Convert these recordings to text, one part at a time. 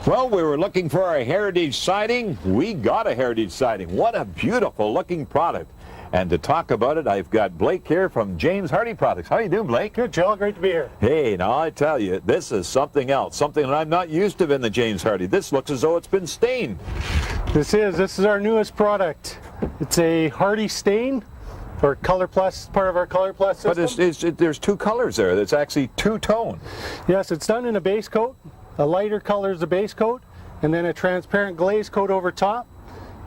Well, we were looking for a heritage siding. We got a heritage siding. What a beautiful looking product. And to talk about it, I've got Blake here from James Hardie Products. How you doing, Blake? Good, Joe. Great to be here. Hey, now I tell you, this is something else, something that I'm not used to in the James Hardie. This looks as though it's been stained. This is our newest product. It's a Hardie stain, or Color Plus, part of our Color Plus system. But there's two colors there. It's actually two-tone. Yes, it's done in a base coat. A lighter color is the base coat, and then a transparent glaze coat over top.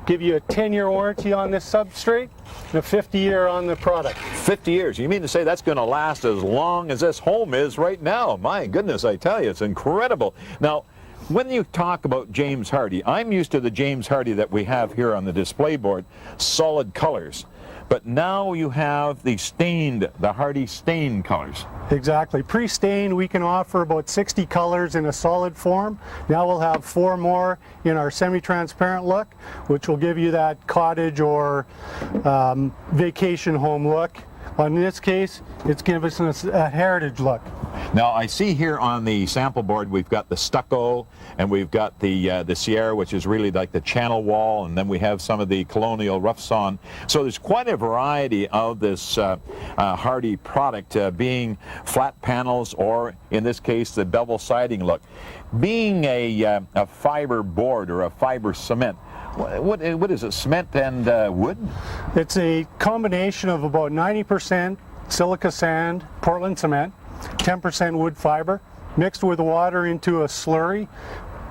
Give you a 10-year warranty on this substrate and a 50-year on the product. 50 years. You mean to say that's going to last as long as this home is right now? My goodness, I tell you, it's incredible. Now, when you talk about James Hardie, I'm used to the James Hardie that we have here on the display board, solid colors. But now you have the Hardie stained colors. Exactly. Pre-stained, we can offer about 60 colors in a solid form. Now we'll have 4 more in our semi-transparent look, which will give you that cottage or vacation home look. In this case, it's giving us a heritage look. Now I see here on the sample board we've got the stucco and we've got the Sierra, which is really like the channel wall, and then we have some of the colonial rough sawn. So there's quite a variety of this Hardie product, being flat panels or in this case the bevel siding look. Being a fiber board or a fiber cement, what is it, cement and wood? It's a combination of about 90% silica sand, Portland cement, 10% wood fiber, mixed with water into a slurry,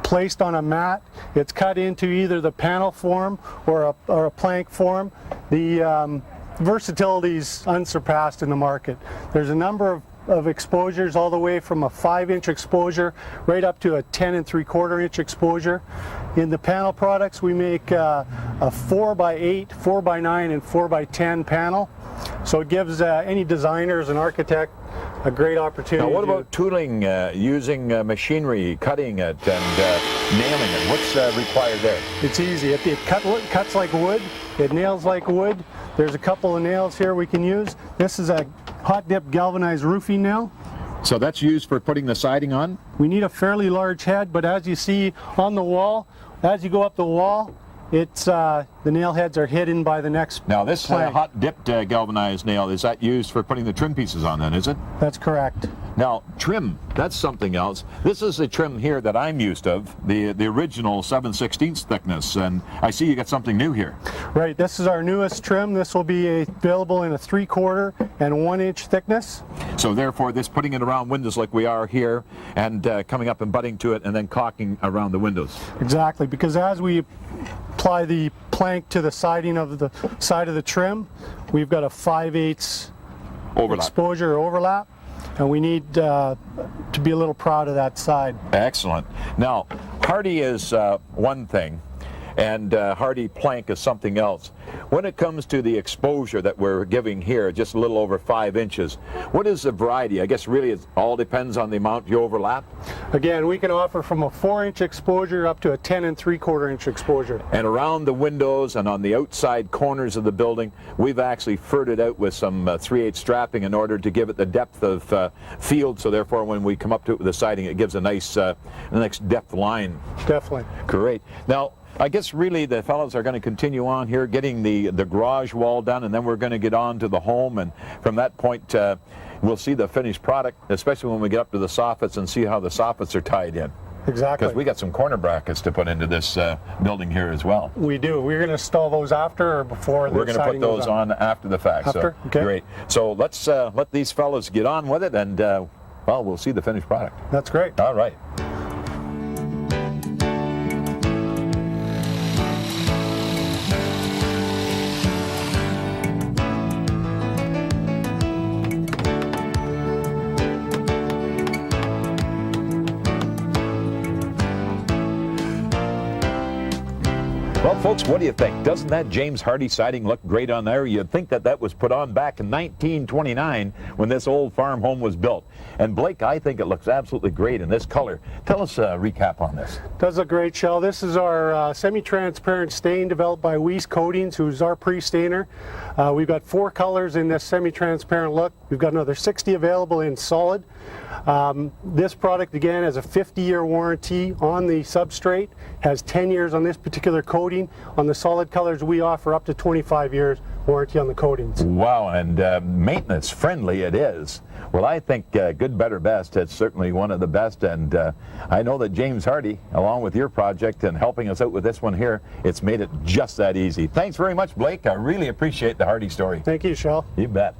placed on a mat. It's cut into either the panel form or a plank form. The versatility is unsurpassed in the market. There's a number of exposures, all the way from a 5-inch exposure right up to a 10 3/4-inch exposure. In the panel products, we make a 4x8, 4x9, and 4x10 panel. So it gives any designers and architect a great opportunity. Now what about tooling, using machinery, cutting it and nailing it? What's required there? It's easy. It cuts like wood, it nails like wood. There's a couple of nails here we can use. This is a hot dip galvanized roofing nail. So that's used for putting the siding on? We need a fairly large head, but as you see on the wall, as you go up the wall, it's the nail heads are hidden by the next Now this plank. hot dipped galvanized nail, is that used for putting the trim pieces on then, is it? That's correct. Now trim, that's something else. This is the trim here that I'm used of, the original 7/16 thickness, and I see you got something new here. Right, this is our newest trim. This will be available in a 3/4 and 1-inch thickness. So therefore this putting it around windows like we are here and coming up and butting to it and then caulking around the windows. Exactly, because as we apply the plank to the siding of the side of the trim, we've got a 5/8 exposure overlap, and we need to be a little proud of that side. Excellent. Now, Hardie is one thing, and Hardie plank is something else. When it comes to the exposure that we're giving here, just a little over 5 inches, what is the variety? I guess really it all depends on the amount you overlap. Again, we can offer from a 4-inch exposure up to a 10 3/4-inch exposure. And around the windows and on the outside corners of the building, we've actually furred it out with some 3/8 strapping in order to give it the depth of field. So therefore, when we come up to it with the siding, it gives a nice depth line. Definitely. Great. Now, I guess really the fellows are going to continue on here getting the garage wall done, and then we're going to get on to the home, and from that point we'll see the finished product, especially when we get up to the soffits and see how the soffits are tied in. Exactly. Because we got some corner brackets to put into this building here as well. We do. We're going to install those after or before the We're going to put those on after the fact. After? So, okay. Great. So let's let these fellows get on with it, and well, we'll see the finished product. That's great. All right. Well, folks, what do you think? Doesn't that James Hardie siding look great on there? You'd think that that was put on back in 1929 when this old farm home was built. And Blake, I think it looks absolutely great in this color. Tell us a recap on this. Does look great, Shell. This is our semi-transparent stain developed by Weiss Coatings, who's our pre-stainer. We've got 4 colors in this semi-transparent look. We've got another 60 available in solid. This product, again, has a 50-year warranty on the substrate, has 10 years on this particular coating. On the solid colors, we offer up to 25 years warranty on the coatings. Wow, and maintenance friendly it is. Well, I think good, better, best. It's certainly one of the best, and I know that James Hardie, along with your project and helping us out with this one here, it's made it just that easy. Thanks very much, Blake. I really appreciate the Hardie story. Thank you, Shell. You bet.